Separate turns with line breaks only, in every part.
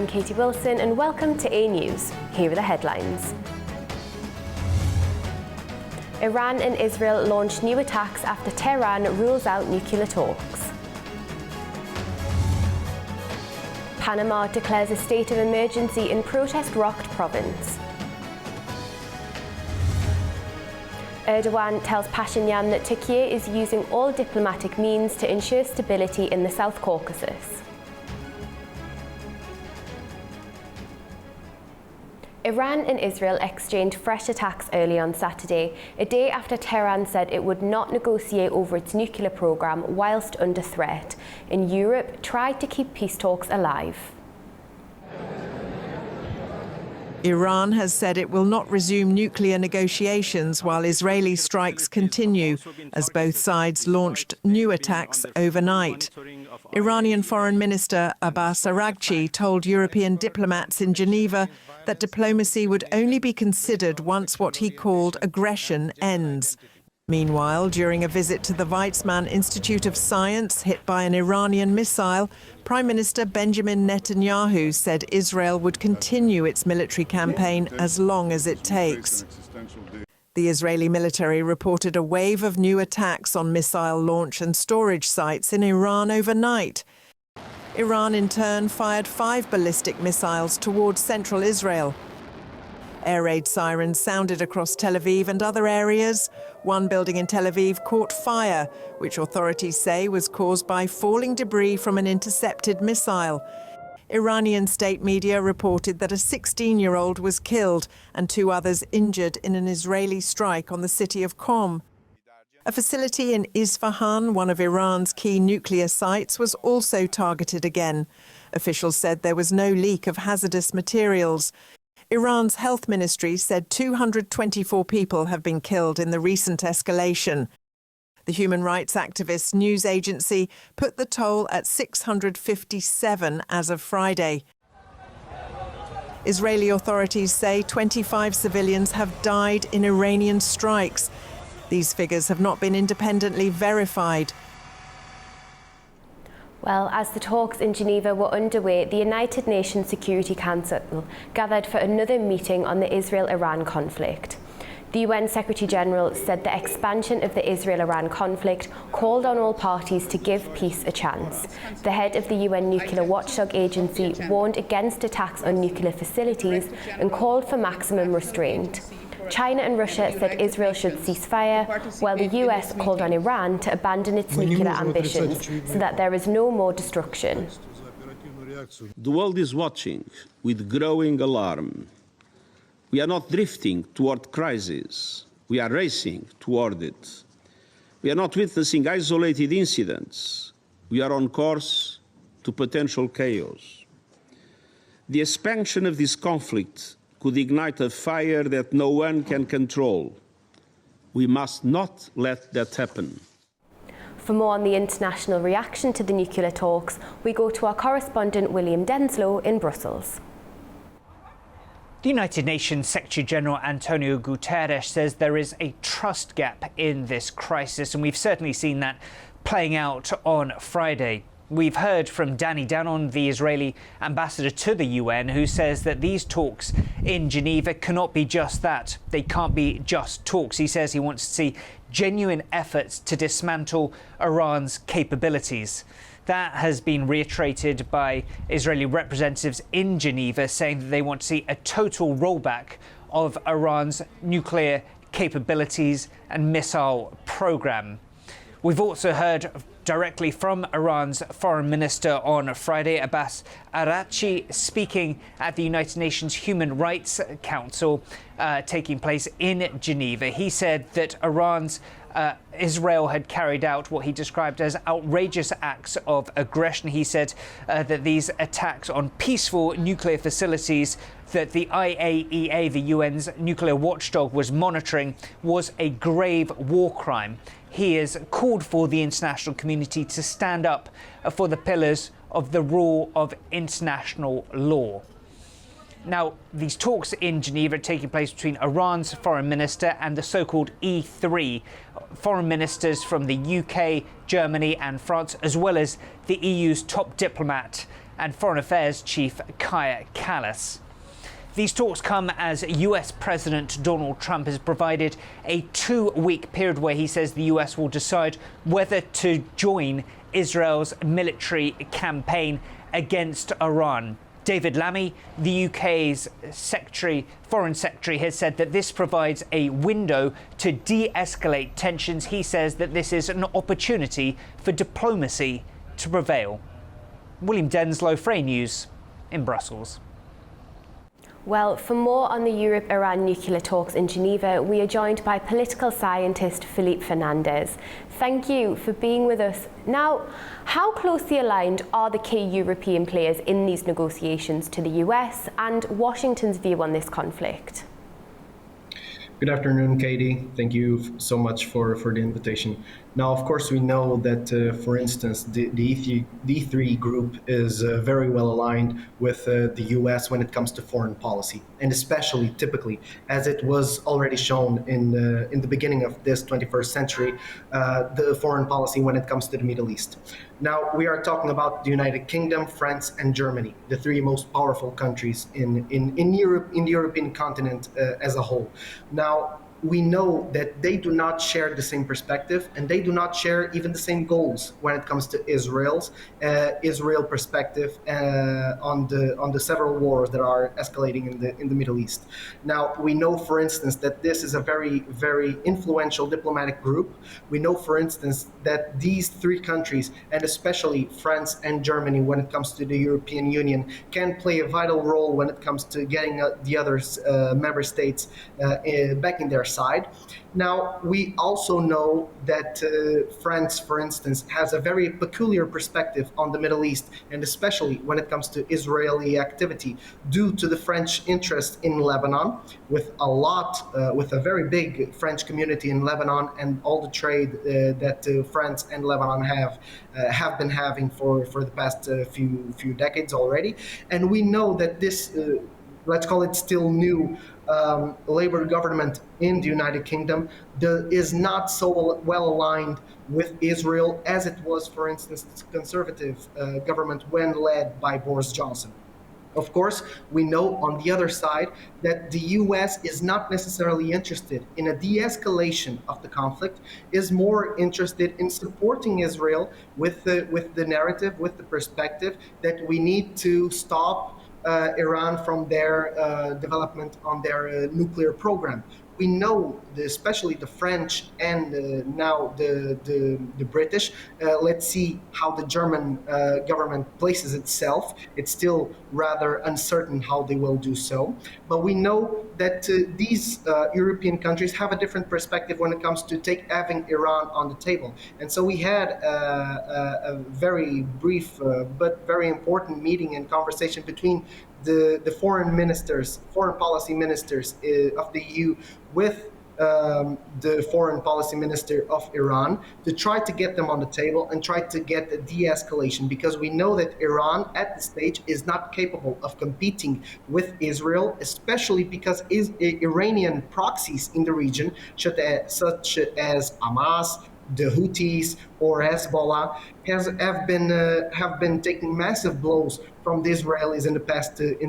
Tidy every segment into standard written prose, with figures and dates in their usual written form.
I'm Katie Wilson and welcome to A News. Here are the headlines. Iran and Israel launch new attacks after Tehran rules out nuclear talks. Panama declares a state of emergency in protest-rocked province. Erdoğan tells Pashinyan that Türkiye is using all diplomatic means to ensure stability in the South Caucasus. Iran and Israel exchanged fresh attacks early on Saturday, a day after Tehran said it would not negotiate over its nuclear program whilst under threat, and Europe tried to keep peace talks alive.
Iran has said it will not resume nuclear negotiations while Israeli strikes continue, as both sides launched new attacks overnight. Iranian Foreign Minister Abbas Araghchi told European diplomats in Geneva that diplomacy would only be considered once what he called aggression ends. Meanwhile, during a visit to the Weizmann Institute of Science hit by an Iranian missile, Prime Minister Benjamin Netanyahu said Israel would continue its military campaign as long as it takes. The Israeli military reported a wave of new attacks on missile launch and storage sites in Iran overnight. Iran, in turn, fired 5 ballistic missiles towards central Israel. Air raid sirens sounded across Tel Aviv and other areas. One building in Tel Aviv caught fire, which authorities say was caused by falling debris from an intercepted missile. Iranian state media reported that a 16-year-old was killed and 2 others injured in an Israeli strike on the city of Qom. A facility in Isfahan, one of Iran's key nuclear sites, was also targeted again. Officials said there was no leak of hazardous materials. Iran's health ministry said 224 people have been killed in the recent escalation. The human rights activist news agency put the toll at 657 as of Friday. Israeli authorities say 25 civilians have died in Iranian strikes. These figures have not been independently verified.
Well, as the talks in Geneva were underway, the United Nations Security Council gathered for another meeting on the Israel-Iran conflict. The UN Secretary-General said the expansion of the Israel-Iran conflict called on all parties to give peace a chance. The head of the UN Nuclear Watchdog Agency warned against attacks on nuclear facilities and called for maximum restraint. China and Russia said Israel should cease fire, while the US called on Iran to abandon its nuclear ambitions so that there is no more destruction.
The world is watching with growing alarm. We are not drifting toward crisis. We are racing toward it. We are not witnessing isolated incidents. We are on course to potential chaos. The expansion of this conflict could ignite a fire that no one can control. We must not let that happen.
For more on the international reaction to the nuclear talks, we go to our correspondent William Denslow in Brussels.
The United Nations Secretary-General Antonio Guterres says there is a trust gap in this crisis, and we've certainly seen that playing out on Friday. We've heard from Danny Danon, the Israeli ambassador to the UN, who says that these talks in Geneva cannot be just that. They can't be just talks. He says he wants to see genuine efforts to dismantle Iran's capabilities. That has been reiterated by Israeli representatives in Geneva, saying that they want to see a total rollback of Iran's nuclear capabilities and missile program. We've also heard directly from Iran's foreign minister on Friday, Abbas Araghchi, speaking at the United Nations Human Rights Council taking place in Geneva. He said that Israel had carried out what he described as outrageous acts of aggression. He said that these attacks on peaceful nuclear facilities that the IAEA, the UN's nuclear watchdog, was monitoring was a grave war crime. He has called for the international community to stand up for the pillars of the rule of international law. Now, these talks in Geneva are taking place between Iran's foreign minister and the so-called E3 foreign ministers from the UK, Germany and France, as well as the EU's top diplomat and Foreign Affairs Chief Kaja Kallas. These talks come as US President Donald Trump has provided a 2-week period where he says the US will decide whether to join Israel's military campaign against Iran. David Lammy, the UK's Foreign Secretary, has said that this provides a window to de-escalate tensions. He says that this is an opportunity for diplomacy to prevail. William Denslow, Frey News in Brussels.
Well, for more on the Europe-Iran nuclear talks in Geneva, we are joined by political scientist Philippe Fernandez. Thank you for being with us. Now, how closely aligned are the key European players in these negotiations to the US and Washington's view on this conflict?
Good afternoon, Katie. Thank you so much for the invitation. Now, of course, we know that, for instance, the E3 group is very well aligned with the US when it comes to foreign policy, and especially typically, as it was already shown in the beginning of this 21st century, the foreign policy when it comes to the Middle East. Now, we are talking about the United Kingdom, France, and Germany, the 3 most powerful countries in Europe, in the European continent as a whole. Now, we know that they do not share the same perspective, and they do not share even the same goals when it comes to Israel perspective on the several wars that are escalating in the Middle East. Now, we know, for instance, that this is a very, very influential diplomatic group. We know, for instance, that these 3 countries, and especially France and Germany, when it comes to the European Union, can play a vital role when it comes to getting the other member states back in their side. Now, we also know that France, for instance, has a very peculiar perspective on the Middle East, and especially when it comes to Israeli activity, due to the French interest in Lebanon, with a very big French community in Lebanon, and all the trade that France and Lebanon have been having for the past few decades already. And we know that this, let's call it still new, Labour government in the United Kingdom is not so well aligned with Israel as it was, for instance, the Conservative government when led by Boris Johnson. Of course, we know on the other side that the US is not necessarily interested in a de-escalation of the conflict, is more interested in supporting Israel with the narrative, with the perspective that we need to stop Iran from their development on their nuclear program. We know, especially the French and now the British. Let's see how the German government places itself. It's still rather uncertain how they will do so. But we know that these European countries have a different perspective when it comes to having Iran on the table. And so we had a very brief but very important meeting and conversation between the foreign policy ministers of the EU with the foreign policy minister of Iran to try to get them on the table and try to get a de-escalation, because we know that Iran at this stage is not capable of competing with Israel, especially because Iranian proxies in the region, such as Hamas, the Houthis, or Hezbollah, have been taking massive blows from the Israelis in the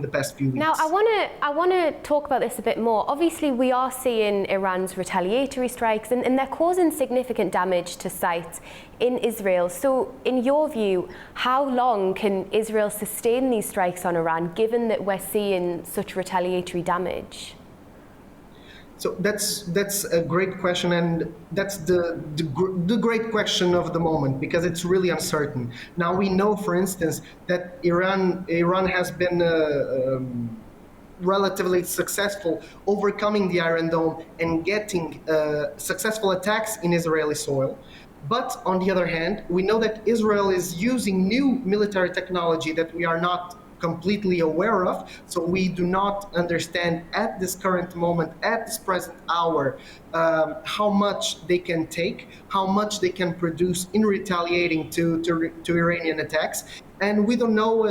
past few weeks.
Now, I want to talk about this a bit more. Obviously, we are seeing Iran's retaliatory strikes, and they're causing significant damage to sites in Israel. So, in your view, how long can Israel sustain these strikes on Iran, given that we're seeing such retaliatory damage?
So that's a great question, and that's the great question of the moment, because it's really uncertain. Now, we know, for instance, that Iran has been relatively successful overcoming the Iron Dome and getting successful attacks in Israeli soil. But on the other hand, we know that Israel is using new military technology that we are not completely aware of, so we do not understand at this current moment, at this present hour, how much they can take, how much they can produce in retaliating to Iranian attacks. And we don't know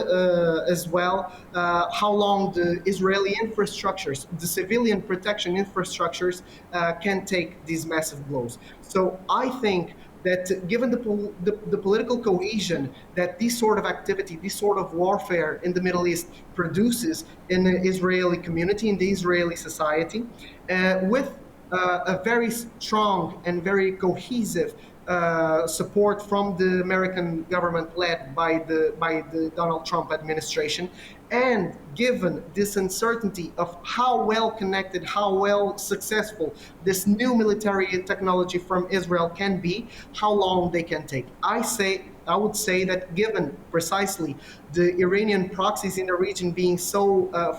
as well how long the Israeli infrastructures, the civilian protection infrastructures, can take these massive blows. So I think that given the political cohesion that this sort of activity, this sort of warfare in the Middle East produces in the Israeli community, in the Israeli society, with a very strong and very cohesive support from the American government led by the Donald Trump administration, and given this uncertainty of how well connected, how well successful this new military technology from Israel can be, how long they can take. I would say that given precisely the Iranian proxies in the region being so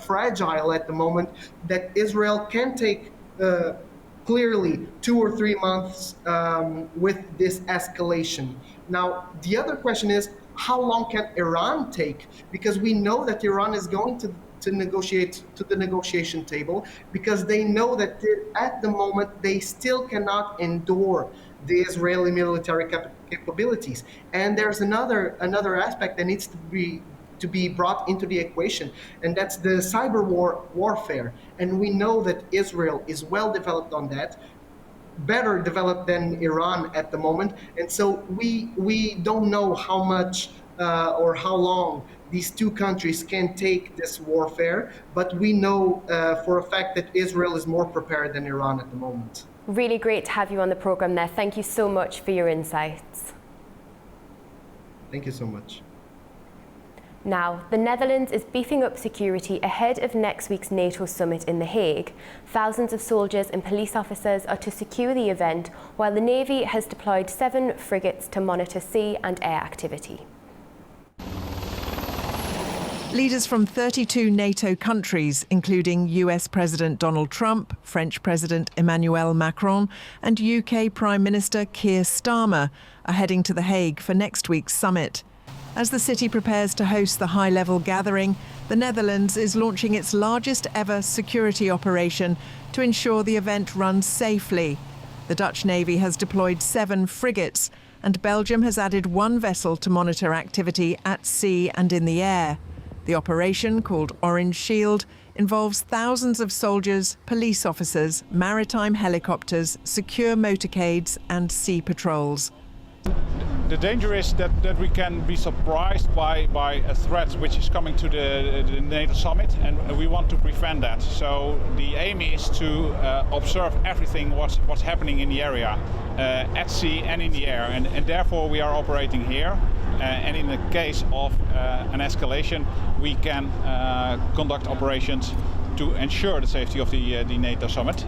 fragile at the moment, that Israel can take clearly 2 or 3 months with this escalation. Now, the other question is, how long can Iran take? Because we know that Iran is going to negotiate to the negotiation table, because they know that at the moment they still cannot endure the Israeli military capabilities. And there's another aspect that needs to be brought into the equation, and that's the cyber warfare. And we know that Israel is well developed on that, better developed than Iran at the moment. And so we don't know how much or how long these two countries can take this warfare, but we know for a fact that Israel is more prepared than Iran at the moment.
Really great to have you on the programme there. Thank you so much for your insights.
Thank you so much.
Now, the Netherlands is beefing up security ahead of next week's NATO summit in The Hague. Thousands of soldiers and police officers are to secure the event, while the Navy has deployed 7 frigates to monitor sea and air activity.
Leaders from 32 NATO countries, including US President Donald Trump, French President Emmanuel Macron, and UK Prime Minister Keir Starmer, are heading to The Hague for next week's summit. As the city prepares to host the high-level gathering, the Netherlands is launching its largest ever security operation to ensure the event runs safely. The Dutch Navy has deployed 7 frigates, and Belgium has added 1 vessel to monitor activity at sea and in the air. The operation, called Orange Shield, involves thousands of soldiers, police officers, maritime helicopters, secure motorcades and sea patrols.
The danger is that we can be surprised by a threat which is coming to the NATO summit, and we want to prevent that. So the aim is to observe everything what's happening in the area, at sea and in the air, and therefore we are operating here. And in the case of an escalation, we can conduct operations to ensure the safety of the NATO summit.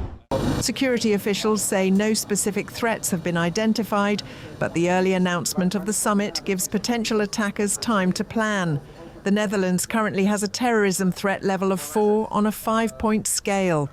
Security officials say no specific threats have been identified, but the early announcement of the summit gives potential attackers time to plan. The Netherlands currently has a terrorism threat level of 4 on a 5-point scale.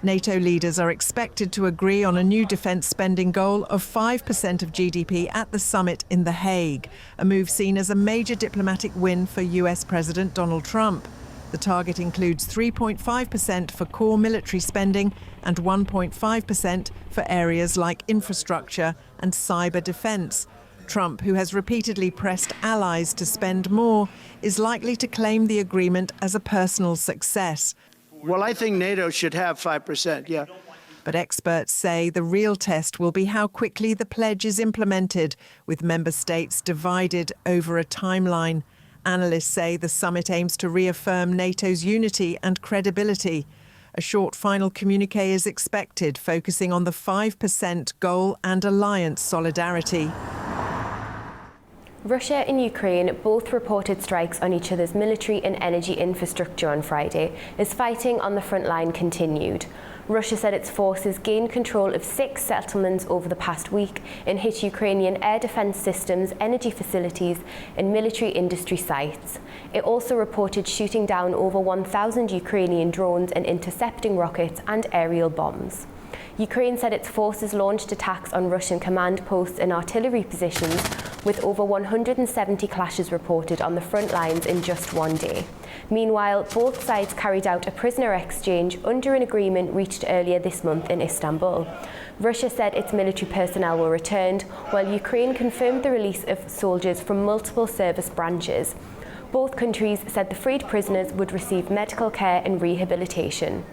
NATO leaders are expected to agree on a new defence spending goal of 5% of GDP at the summit in The Hague, a move seen as a major diplomatic win for US President Donald Trump. The target includes 3.5% for core military spending and 1.5% for areas like infrastructure and cyber defence. Trump, who has repeatedly pressed allies to spend more, is likely to claim the agreement as a personal success.
Well, I think NATO should have 5%, yeah.
But experts say the real test will be how quickly the pledge is implemented, with member states divided over a timeline. Analysts say the summit aims to reaffirm NATO's unity and credibility. A short final communiqué is expected, focusing on the 5% goal and alliance solidarity.
Russia and Ukraine both reported strikes on each other's military and energy infrastructure on Friday, as fighting on the front line continued. Russia said its forces gained control of 6 settlements over the past week and hit Ukrainian air defence systems, energy facilities and military industry sites. It also reported shooting down over 1,000 Ukrainian drones and intercepting rockets and aerial bombs. Ukraine said its forces launched attacks on Russian command posts and artillery positions, with over 170 clashes reported on the front lines in just one day. Meanwhile, both sides carried out a prisoner exchange under an agreement reached earlier this month in Istanbul. Russia said its military personnel were returned, while Ukraine confirmed the release of soldiers from multiple service branches. Both countries said the freed prisoners would receive medical care and rehabilitation.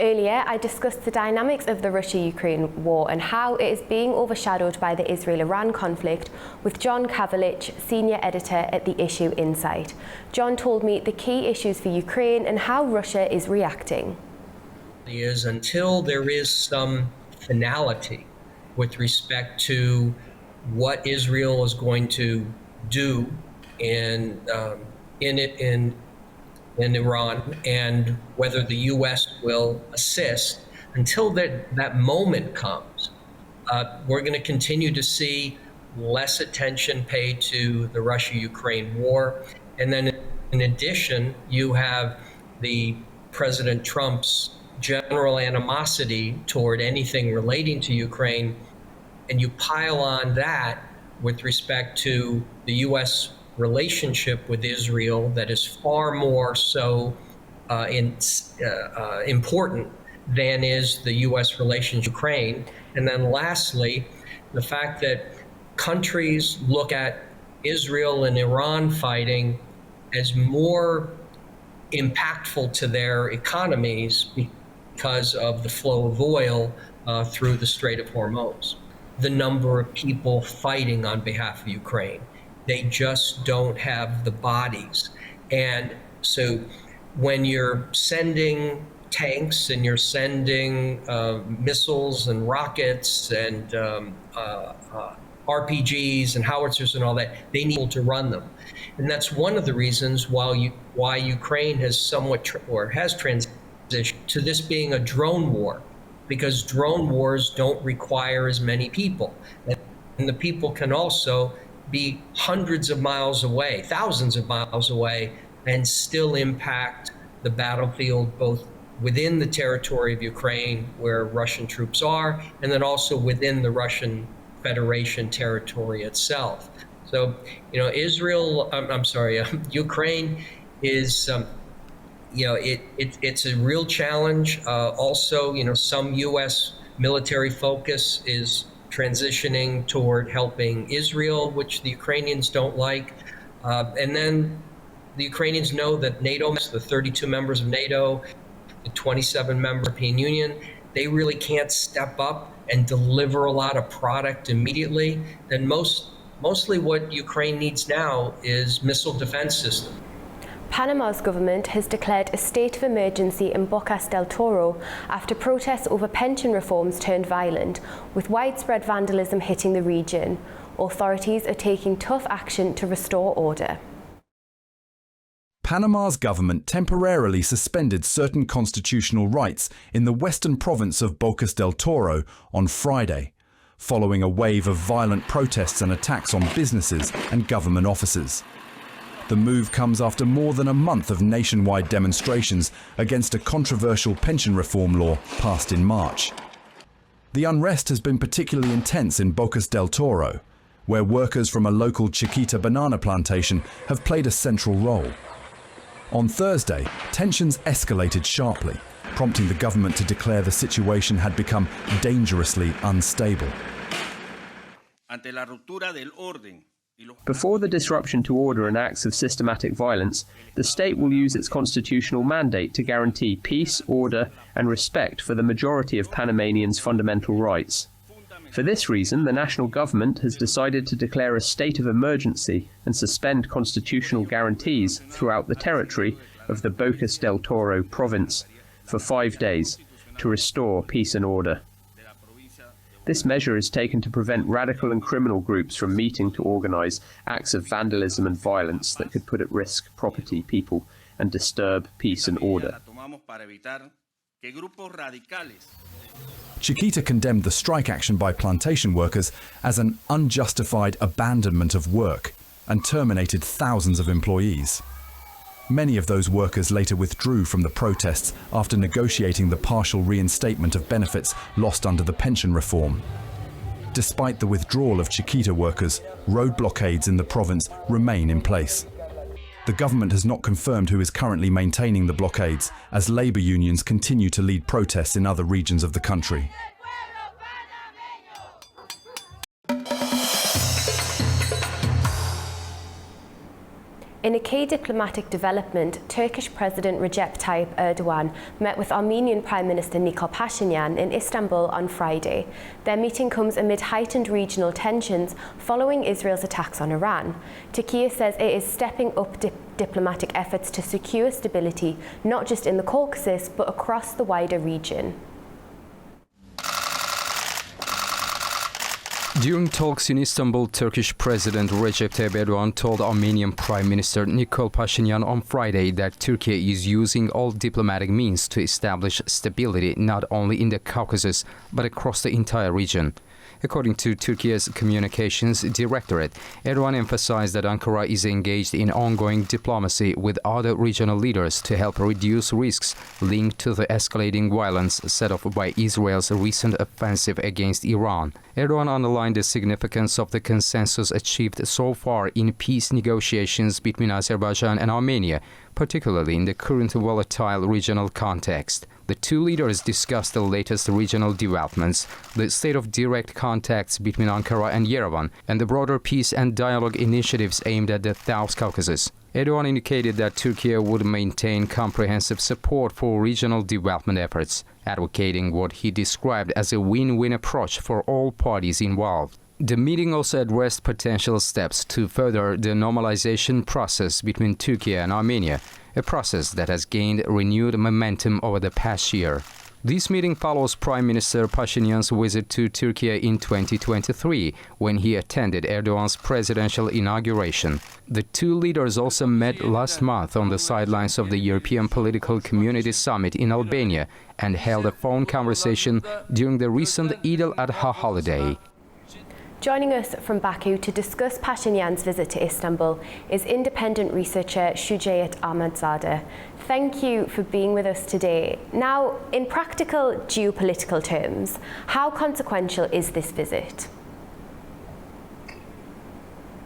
Earlier, I discussed the dynamics of the Russia-Ukraine war and how it is being overshadowed by the Israel-Iran conflict with John Kavalich, senior editor at The Issue Insight. John told me the key issues for Ukraine and how Russia is reacting.
Is until there is some finality with respect to what Israel is going to do in Iran and whether the U.S. will assist, until that moment comes, we're going to continue to see less attention paid to the Russia-Ukraine war. And then in addition, you have the President Trump's general animosity toward anything relating to Ukraine, and you pile on that with respect to the U.S. relationship with Israel that is far more so important than is the U.S. relationship with Ukraine. And then lastly, the fact that countries look at Israel and Iran fighting as more impactful to their economies because of the flow of oil through the Strait of Hormuz. The number of people fighting on behalf of Ukraine. They just don't have the bodies. And so when you're sending tanks and you're sending missiles and rockets and RPGs and howitzers and all that, they need people to run them. And that's one of the reasons why Ukraine has has transitioned to this being a drone war, because drone wars don't require as many people. And the people can also be hundreds of miles away, thousands of miles away, and still impact the battlefield, both within the territory of Ukraine, where Russian troops are, and then also within the Russian Federation territory itself. So, Ukraine is, it's a real challenge. Also, some U.S. military focus is transitioning toward helping Israel, which the Ukrainians don't like. And then the Ukrainians know that NATO, the 32 members of NATO, the 27-member European Union, they really can't step up and deliver a lot of product immediately. And mostly what Ukraine needs now is missile defense systems.
Panama's government has declared a state of emergency in Bocas del Toro after protests over pension reforms turned violent, with widespread vandalism hitting the region. Authorities are taking tough action to restore order.
Panama's government temporarily suspended certain constitutional rights in the western province of Bocas del Toro on Friday, following a wave of violent protests and attacks on businesses and government offices. The move comes after more than a month of nationwide demonstrations against a controversial pension reform law passed in March. The unrest has been particularly intense in Bocas del Toro, where workers from a local Chiquita banana plantation have played a central role. On Thursday, tensions escalated sharply, prompting the government to declare the situation had become dangerously unstable.
Before the disruption to order and acts of systematic violence, the state will use its constitutional mandate to guarantee peace, order, and respect for the majority of Panamanians' fundamental rights. For this reason, the national government has decided to declare a state of emergency and suspend constitutional guarantees throughout the territory of the Bocas del Toro province for 5 days to restore peace and order. This measure is taken to prevent radical and criminal groups from meeting to organize acts of vandalism and violence that could put at risk property, people, and disturb peace and order.
Chiquita condemned the strike action by plantation workers as an unjustified abandonment of work and terminated thousands of employees. Many of those workers later withdrew from the protests after negotiating the partial reinstatement of benefits lost under the pension reform. Despite the withdrawal of Chiquita workers, road blockades in the province remain in place. The government has not confirmed who is currently maintaining the blockades, as labor unions continue to lead protests in other regions of the country.
In a key diplomatic development, Turkish President Recep Tayyip Erdoğan met with Armenian Prime Minister Nikol Pashinyan in Istanbul on Friday. Their meeting comes amid heightened regional tensions following Israel's attacks on Iran. Türkiye says it is stepping up diplomatic efforts to secure stability, not just in the Caucasus, but across the wider region.
During talks in Istanbul, Turkish President Recep Tayyip Erdoğan told Armenian Prime Minister Nikol Pashinyan on Friday that Turkey is using all diplomatic means to establish stability not only in the Caucasus but across the entire region. According to Turkey's Communications Directorate, Erdoğan emphasized that Ankara is engaged in ongoing diplomacy with other regional leaders to help reduce risks linked to the escalating violence set off by Israel's recent offensive against Iran. Erdoğan underlined the significance of the consensus achieved so far in peace negotiations between Azerbaijan and Armenia, particularly in the current volatile regional context. The two leaders discussed the latest regional developments, the state of direct contacts between Ankara and Yerevan, and the broader peace and dialogue initiatives aimed at the South Caucasus. Erdoğan indicated that Turkey would maintain comprehensive support for regional development efforts, advocating what he described as a win-win approach for all parties involved. The meeting also addressed potential steps to further the normalization process between Turkey and Armenia, a process that has gained renewed momentum over the past year. This meeting follows Prime Minister Pashinian's visit to Turkey in 2023, when he attended Erdoğan's presidential inauguration. The two leaders also met last month on the sidelines of the European Political Community Summit in Albania and held a phone conversation during the recent Eid al-Adha holiday.
Joining us from Baku to discuss Pashinyan's visit to Istanbul is independent researcher Shujayat Ahmadzadeh. Thank you for being with us today. Now, in practical geopolitical terms, how consequential is this visit?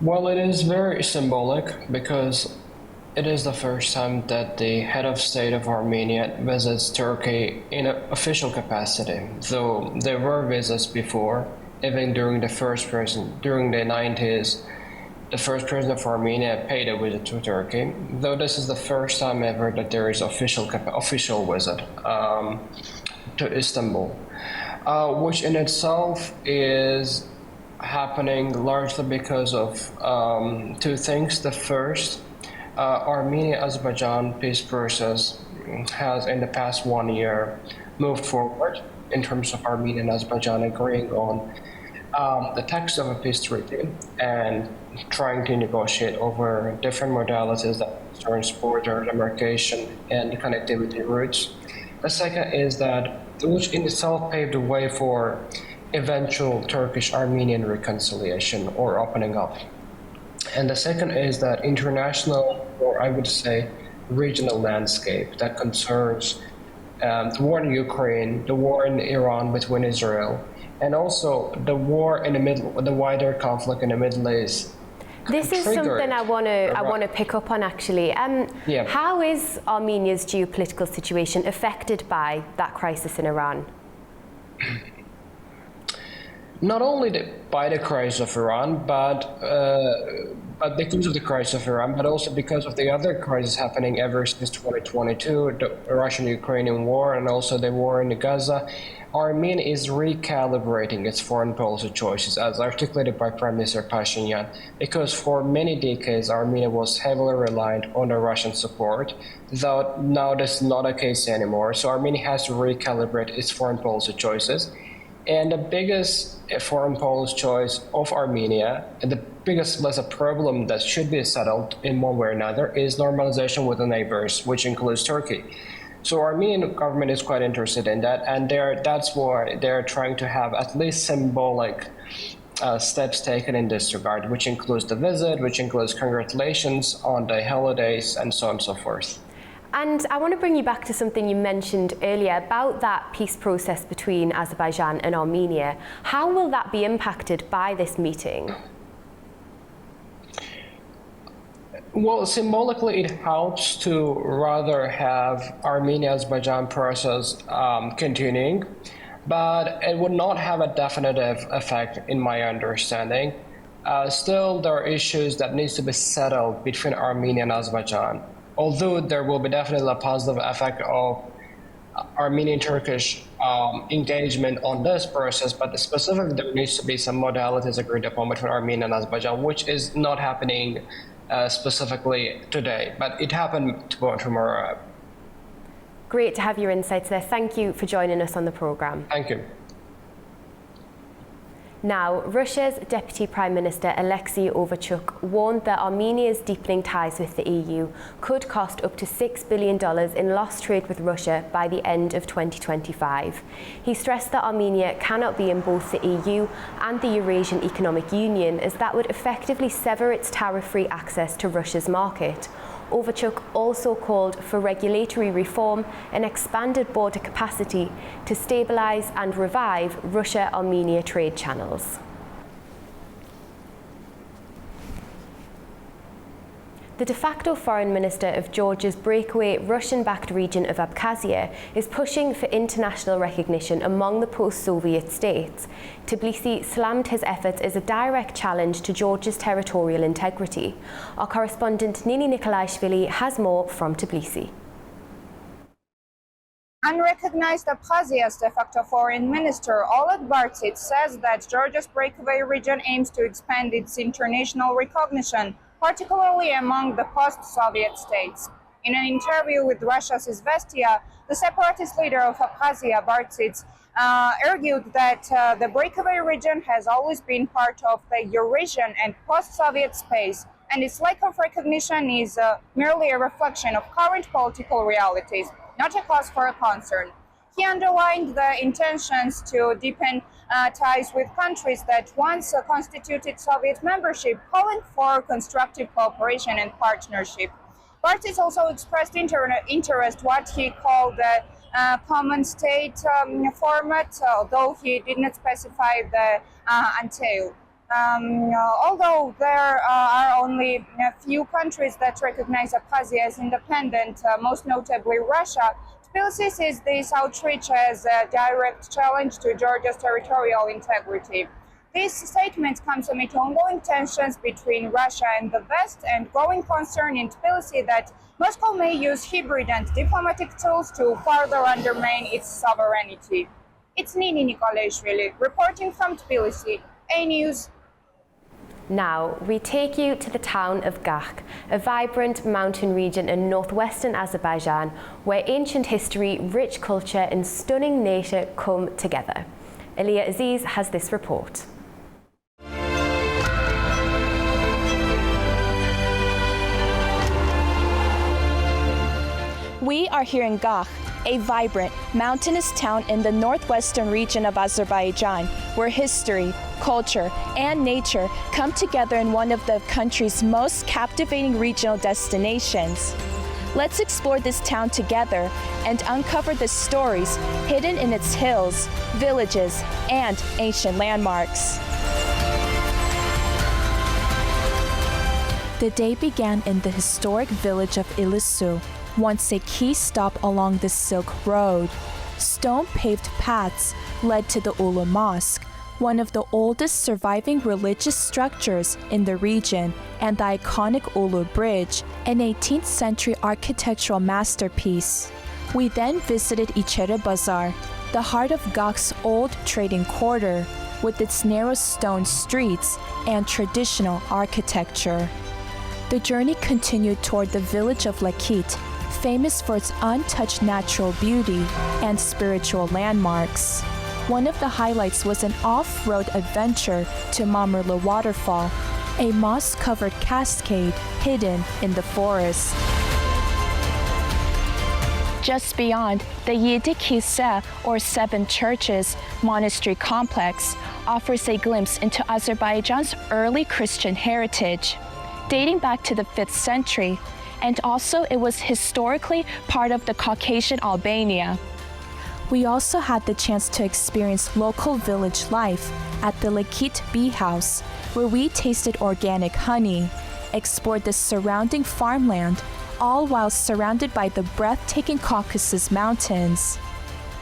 Well, it is very symbolic because it is the first time that the head of state of Armenia visits Turkey in an official capacity, though there were visits before. Even during the 90s, the first president of Armenia paid a visit to Turkey, though this is the first time ever that there is official visit to Istanbul, which in itself is happening largely because of two things. The first, Armenia-Azerbaijan peace process has in the past 1 year moved forward in terms of Armenia and Azerbaijan agreeing on the text of a peace treaty and trying to negotiate over different modalities that concern border demarcation and connectivity routes. The second is that, which in itself paved the way for eventual Turkish-Armenian reconciliation or opening up. And the second is that international, or I would say regional landscape that concerns the war in Ukraine, the war in Iran between Israel, and also the war in the wider conflict in the Middle East.
This is something I want to pick up on actually. How is Armenia's geopolitical situation affected by that crisis in Iran?
Not only by the crisis of Iran, but because of the crisis of Iran, but also because of the other crises happening ever since 2022, the Russian-Ukrainian war and also the war in Gaza. Armenia is recalibrating its foreign policy choices, as articulated by Prime Minister Pashinyan, because for many decades Armenia was heavily reliant on the Russian support, though now that's not the case anymore. So Armenia has to recalibrate its foreign policy choices. And the biggest foreign policy choice of Armenia, and the biggest problem that should be settled in one way or another, is normalization with the neighbors, which includes Turkey. So Armenian government is quite interested in that, and that's why they're trying to have at least symbolic steps taken in this regard, which includes the visit, which includes congratulations on the holidays, and so on and so forth.
And I want to bring you back to something you mentioned earlier about that peace process between Azerbaijan and Armenia. How will that be impacted by this meeting?
Well, symbolically, it helps to rather have Armenia-Azerbaijan process continuing, but it would not have a definitive effect, in my understanding. Still, there are issues that needs to be settled between Armenia and Azerbaijan. Although there will be definitely a positive effect of Armenian-Turkish engagement on this process, but specifically there needs to be some modalities agreed upon between Armenia and Azerbaijan, which is not happening specifically today, but it happened tomorrow.
Great to have your insights there. Thank you for joining us on the programme.
Thank you.
Now, Russia's Deputy Prime Minister Alexei Overchuk warned that Armenia's deepening ties with the EU could cost up to $6 billion in lost trade with Russia by the end of 2025. He stressed that Armenia cannot be in both the EU and the Eurasian Economic Union, as that would effectively sever its tariff-free access to Russia's market. Overchuk also called for regulatory reform and expanded border capacity to stabilise and revive Russia-Armenia trade channels. The de facto foreign minister of Georgia's breakaway Russian-backed region of Abkhazia is pushing for international recognition among the post-Soviet states. Tbilisi slammed his efforts as a direct challenge to Georgia's territorial integrity. Our correspondent Nini Nikolaishvili has more from Tbilisi.
Unrecognized Abkhazia's de facto foreign minister Oleg Bartsit says that Georgia's breakaway region aims to expand its international recognition, particularly among the post-Soviet states. In an interview with Russia's Izvestia, the separatist leader of Abkhazia, Bartsit, argued that the breakaway region has always been part of the Eurasian and post-Soviet space, and its lack of recognition is merely a reflection of current political realities, not a cause for concern. He underlined the intentions to deepen ties with countries that once constituted Soviet membership, calling for constructive cooperation and partnership. Bartsit also expressed interest what he called the common state format, although he did not specify the entail. Although there are only a few countries that recognize Abkhazia as independent, most notably Russia, Tbilisi sees this outreach as a direct challenge to Georgia's territorial integrity. This statement comes amid ongoing tensions between Russia and the West and growing concern in Tbilisi that Moscow may use hybrid and diplomatic tools to further undermine its sovereignty. It's Nini Nikolaishvili reporting from Tbilisi, A News.
Now, we take you to the town of Gakh, a vibrant mountain region in northwestern Azerbaijan, where ancient history, rich culture and stunning nature come together. Elia Aziz has this report.
We are here in Gakh, a vibrant, mountainous town in the northwestern region of Azerbaijan, where history, culture, and nature come together in one of the country's most captivating regional destinations. Let's explore this town together and uncover the stories hidden in its hills, villages, and ancient landmarks. The day began in the historic village of Ilisu, once a key stop along the Silk Road. Stone-paved paths led to the Ulu Mosque, one of the oldest surviving religious structures in the region, and the iconic Ulu Bridge, an 18th century architectural masterpiece. We then visited Ichere Bazaar, the heart of Gakh's old trading quarter, with its narrow stone streets and traditional architecture. The journey continued toward the village of Lakit, famous for its untouched natural beauty and spiritual landmarks. One of the highlights was an off-road adventure to Mamerla Waterfall, a moss-covered cascade hidden in the forest. Just beyond, the Yedi Kilse, or Seven Churches, monastery complex offers a glimpse into Azerbaijan's early Christian heritage, dating back to the 5th century, and also it was historically part of the Caucasian Albania. We also had the chance to experience local village life at the Lakit Bee House, where we tasted organic honey, explored the surrounding farmland, all while surrounded by the breathtaking Caucasus Mountains.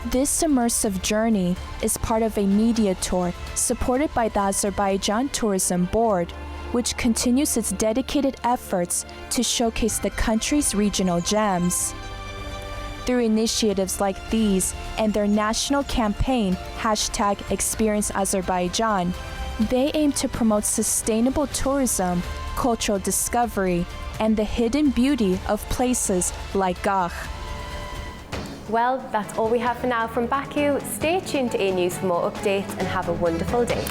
This immersive journey is part of a media tour supported by the Azerbaijan Tourism Board, which continues its dedicated efforts to showcase the country's regional gems. Through initiatives like these and their national campaign #ExperienceAzerbaijan, they aim to promote sustainable tourism, cultural discovery, and the hidden beauty of places like Gagh.
Well, that's all we have for now from Baku. Stay tuned to A News for more updates and have a wonderful day.